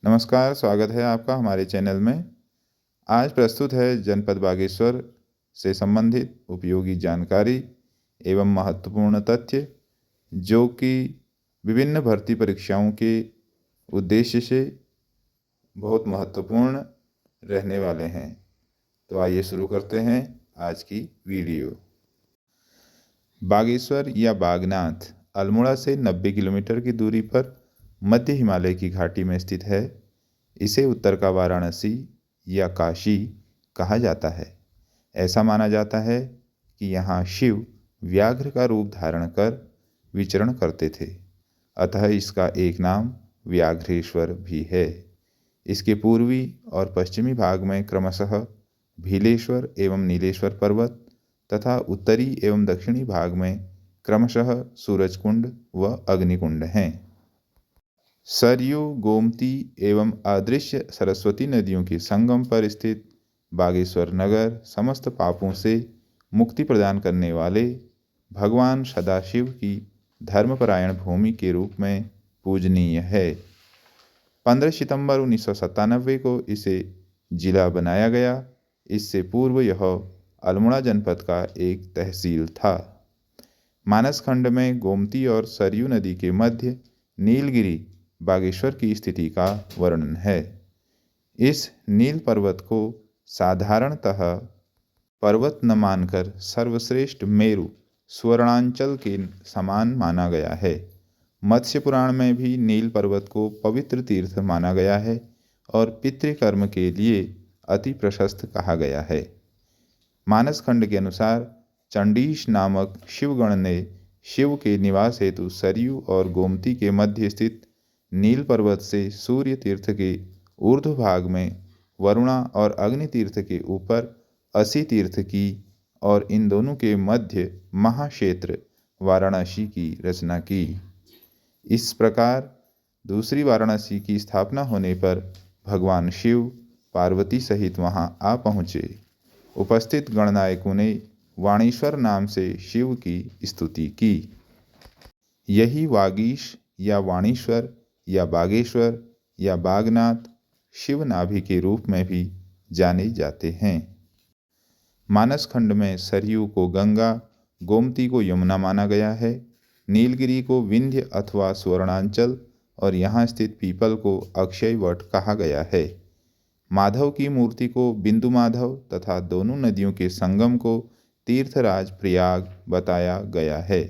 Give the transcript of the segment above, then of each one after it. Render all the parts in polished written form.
नमस्कार, स्वागत है आपका हमारे चैनल में। आज प्रस्तुत है जनपद बागेश्वर से संबंधित उपयोगी जानकारी एवं महत्वपूर्ण तथ्य, जो कि विभिन्न भर्ती परीक्षाओं के उद्देश्य से बहुत महत्वपूर्ण रहने वाले हैं। तो आइए शुरू करते हैं आज की वीडियो। बागेश्वर या बागनाथ अल्मोड़ा से 90 किलोमीटर की दूरी पर मध्य हिमालय की घाटी में स्थित है। इसे उत्तर का वाराणसी या काशी कहा जाता है। ऐसा माना जाता है कि यहाँ शिव व्याघ्र का रूप धारण कर विचरण करते थे, अतः इसका एक नाम व्याघ्रेश्वर भी है। इसके पूर्वी और पश्चिमी भाग में क्रमशः भीलेश्वर एवं नीलेश्वर पर्वत तथा उत्तरी एवं दक्षिणी भाग में क्रमशः सूरजकुंड व अग्निकुंड हैं। सरयू, गोमती एवं अदृश्य सरस्वती नदियों के संगम पर स्थित बागेश्वर नगर समस्त पापों से मुक्ति प्रदान करने वाले भगवान सदाशिव की धर्मपरायण भूमि के रूप में पूजनीय है। 15 सितंबर 1997 को इसे जिला बनाया गया। इससे पूर्व यह अल्मोड़ा जनपद का एक तहसील था। मानस खंड में गोमती और सरयू नदी के मध्य नीलगिरी बागेश्वर की स्थिति का वर्णन है। इस नील पर्वत को साधारणतः पर्वत न मानकर सर्वश्रेष्ठ मेरु स्वर्णांचल के समान माना गया है। मत्स्य पुराण में भी नील पर्वत को पवित्र तीर्थ माना गया है और पितृकर्म के लिए अति प्रशस्त कहा गया है। मानस खंड के अनुसार चंडीश नामक शिवगण ने शिव के निवास हेतु सरयू और गोमती के मध्य स्थित नील पर्वत से सूर्य तीर्थ के ऊर्ध्व भाग में वरुणा और अग्नि तीर्थ के ऊपर असी तीर्थ की और इन दोनों के मध्य महाक्षेत्र वाराणसी की रचना की। इस प्रकार दूसरी वाराणसी की स्थापना होने पर भगवान शिव पार्वती सहित वहां आ पहुँचे। उपस्थित गणनायकों ने वाणीश्वर नाम से शिव की स्तुति की। यही वागीश या वाणीश्वर या बागेश्वर या बागनाथ शिव नाभि के रूप में भी जाने जाते हैं। मानस खंड में सरयू को गंगा, गोमती को यमुना माना गया है, नीलगिरी को विंध्य अथवा स्वर्णांचल और यहाँ स्थित पीपल को अक्षय वट कहा गया है। माधव की मूर्ति को बिंदु माधव तथा दोनों नदियों के संगम को तीर्थराज प्रयाग बताया गया है।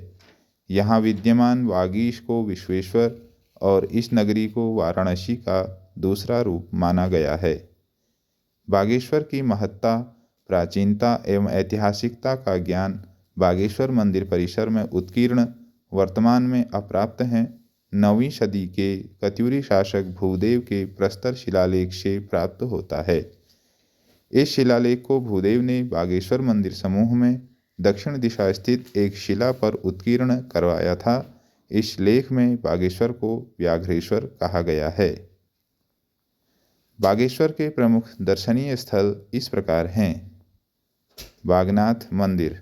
यहाँ विद्यमान वागीश को विश्वेश्वर और इस नगरी को वाराणसी का दूसरा रूप माना गया है। बागेश्वर की महत्ता, प्राचीनता एवं ऐतिहासिकता का ज्ञान बागेश्वर मंदिर परिसर में उत्कीर्ण वर्तमान में अप्राप्त हैं। 9वीं सदी के कत्यूरी शासक भूदेव के प्रस्तर शिलालेख से प्राप्त होता है। इस शिलालेख को भूदेव ने बागेश्वर मंदिर समूह में दक्षिण दिशा स्थित एक शिला पर उत्कीर्ण करवाया था। इस लेख में बागेश्वर को व्याघ्रेश्वर कहा गया है। बागेश्वर के प्रमुख दर्शनीय स्थल इस प्रकार हैं। बागनाथ मंदिर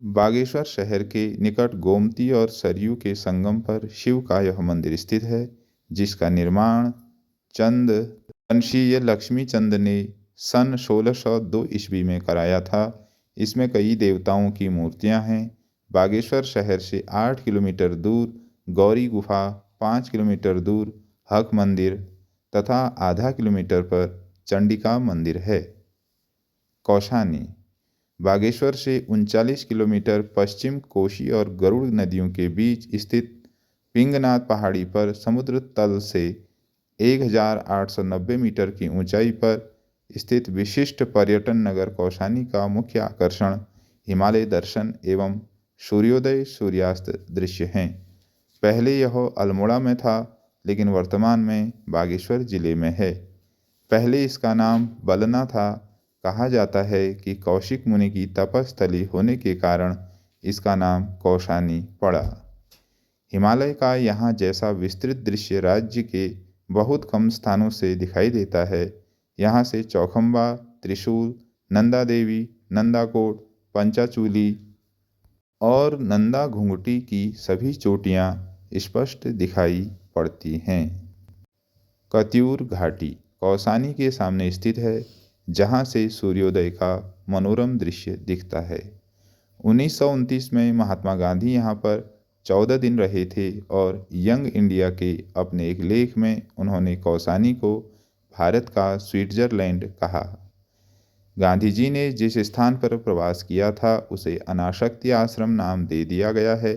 बागेश्वर शहर के निकट गोमती और सरयू के संगम पर शिव का यह मंदिर स्थित है, जिसका निर्माण चंद वंशीय लक्ष्मी चंद ने सन 1602 ईस्वी में कराया था। इसमें कई देवताओं की मूर्तियां हैं। बागेश्वर शहर से 8 किलोमीटर दूर गौरी गुफा, 5 किलोमीटर दूर हक मंदिर तथा आधा किलोमीटर पर चंडिका मंदिर है। कौशानी बागेश्वर से 39 किलोमीटर पश्चिम कोशी और गरुड़ नदियों के बीच स्थित पिंगनाथ पहाड़ी पर समुद्र तल से 1890 मीटर की ऊंचाई पर स्थित विशिष्ट पर्यटन नगर कौशानी का मुख्य आकर्षण हिमालय दर्शन एवं सूर्योदय सूर्यास्त दृश्य हैं। पहले यह अल्मोड़ा में था, लेकिन वर्तमान में बागेश्वर जिले में है। पहले इसका नाम बलना था। कहा जाता है कि कौशिक मुनि की तपस्थली होने के कारण इसका नाम कौशानी पड़ा। हिमालय का यहाँ जैसा विस्तृत दृश्य राज्य के बहुत कम स्थानों से दिखाई देता है। यहाँ से चौखंबा, त्रिशूल, नंदा देवी, नंदाकोट, पंचाचूली और नंदा घुंघटी की सभी चोटियाँ स्पष्ट दिखाई पड़ती हैं। कत्यूर घाटी कौसानी के सामने स्थित है, जहाँ से सूर्योदय का मनोरम दृश्य दिखता है। 1929 में महात्मा गांधी यहाँ पर 14 दिन रहे थे और यंग इंडिया के अपने एक लेख में उन्होंने कौसानी को भारत का स्विट्जरलैंड कहा। गांधी जी ने जिस स्थान पर प्रवास किया था उसे अनासक्ति आश्रम नाम दे दिया गया है,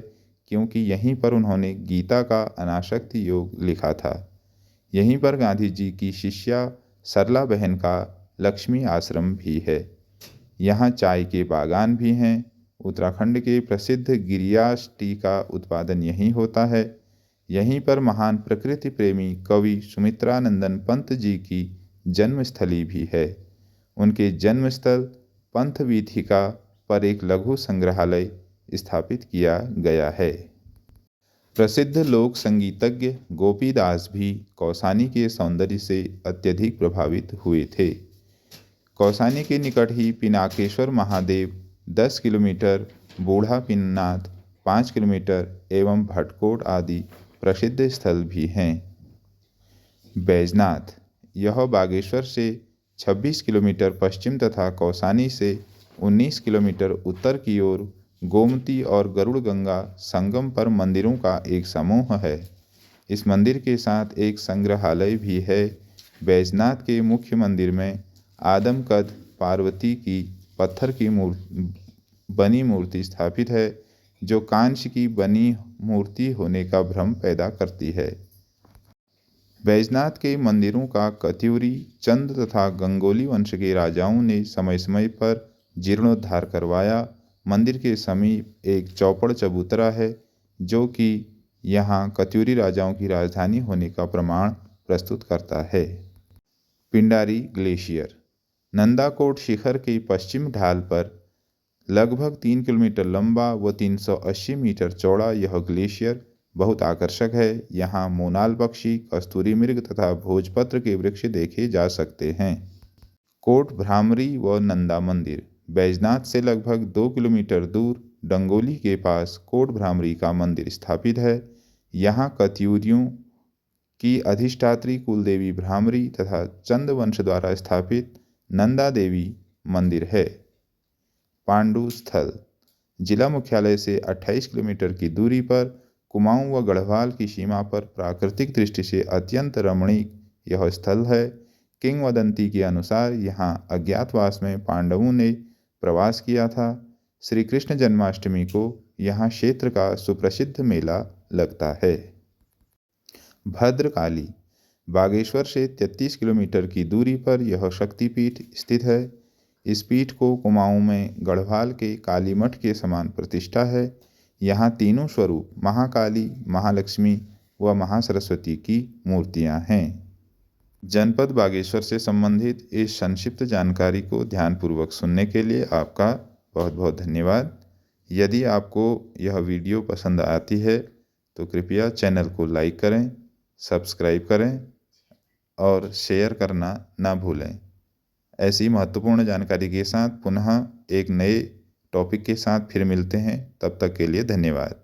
क्योंकि यहीं पर उन्होंने गीता का अनासक्ति योग लिखा था। यहीं पर गांधी जी की शिष्या सरला बहन का लक्ष्मी आश्रम भी है। यहाँ चाय के बागान भी हैं। उत्तराखंड के प्रसिद्ध गिरियाश टी का उत्पादन यहीं होता है। यहीं पर महान प्रकृति प्रेमी कवि सुमित्रानंदन पंत जी की जन्मस्थली भी है। उनके जन्मस्थल पंथ वीथिका पर एक लघु संग्रहालय स्थापित किया गया है। प्रसिद्ध लोक संगीतज्ञ गोपीदास भी कौसानी के सौंदर्य से अत्यधिक प्रभावित हुए थे। कौसानी के निकट ही पिनाकेश्वर महादेव 10 किलोमीटर, बूढ़ा पिन्नाथ 5 किलोमीटर एवं भटकोट आदि प्रसिद्ध स्थल भी हैं। बैजनाथ यह बागेश्वर से 26 किलोमीटर पश्चिम तथा कौसानी से 19 किलोमीटर उत्तर की ओर गोमती और गरुड़ गंगा संगम पर मंदिरों का एक समूह है। इस मंदिर के साथ एक संग्रहालय भी है। बैजनाथ के मुख्य मंदिर में आदमकद पार्वती की पत्थर की बनी मूर्ति स्थापित है, जो कांस्य की बनी मूर्ति होने का भ्रम पैदा करती है। बैजनाथ के मंदिरों का कत्यूरी, चंद तथा गंगोली वंश के राजाओं ने समय समय पर जीर्णोद्धार करवाया। मंदिर के समीप एक चौपड़ चबूतरा है, जो कि यहाँ कत्यूरी राजाओं की राजधानी होने का प्रमाण प्रस्तुत करता है। पिंडारी ग्लेशियर नंदाकोट शिखर के पश्चिम ढाल पर लगभग 3 किलोमीटर लंबा व 380 मीटर चौड़ा यह ग्लेशियर बहुत आकर्षक है। यहाँ मोनाल पक्षी, कस्तूरी मृग तथा भोजपत्र के वृक्ष देखे जा सकते हैं। कोट भ्रामरी व नंदा मंदिर बैजनाथ से लगभग 2 किलोमीटर दूर डंगोली के पास कोट भ्रामरी का मंदिर स्थापित है। यहाँ कत्यूरियों की अधिष्ठात्री कुलदेवी भ्रामरी तथा चंद वंश द्वारा स्थापित नंदा देवी मंदिर है। पांडु स्थल जिला मुख्यालय से 28 किलोमीटर की दूरी पर कुमाऊं व गढ़वाल की सीमा पर प्राकृतिक दृष्टि से अत्यंत रमणीक यह स्थल है। किंवदंती के अनुसार यहाँ अज्ञातवास में पांडवों ने प्रवास किया था। श्री कृष्ण जन्माष्टमी को यहाँ क्षेत्र का सुप्रसिद्ध मेला लगता है। भद्रकाली बागेश्वर से 33 किलोमीटर की दूरी पर यह शक्तिपीठ स्थित है। इस पीठ को कुमाऊं में गढ़वाल के काली मठ के समान प्रतिष्ठा है। यहाँ तीनों स्वरूप महाकाली, महालक्ष्मी व महासरस्वती की मूर्तियाँ हैं। जनपद बागेश्वर से संबंधित इस संक्षिप्त जानकारी को ध्यानपूर्वक सुनने के लिए आपका बहुत बहुत धन्यवाद। यदि आपको यह वीडियो पसंद आती है तो कृपया चैनल को लाइक करें, सब्सक्राइब करें और शेयर करना ना भूलें। ऐसी महत्वपूर्ण जानकारी के साथ पुनः एक नए टॉपिक के साथ फिर मिलते हैं। तब तक के लिए धन्यवाद।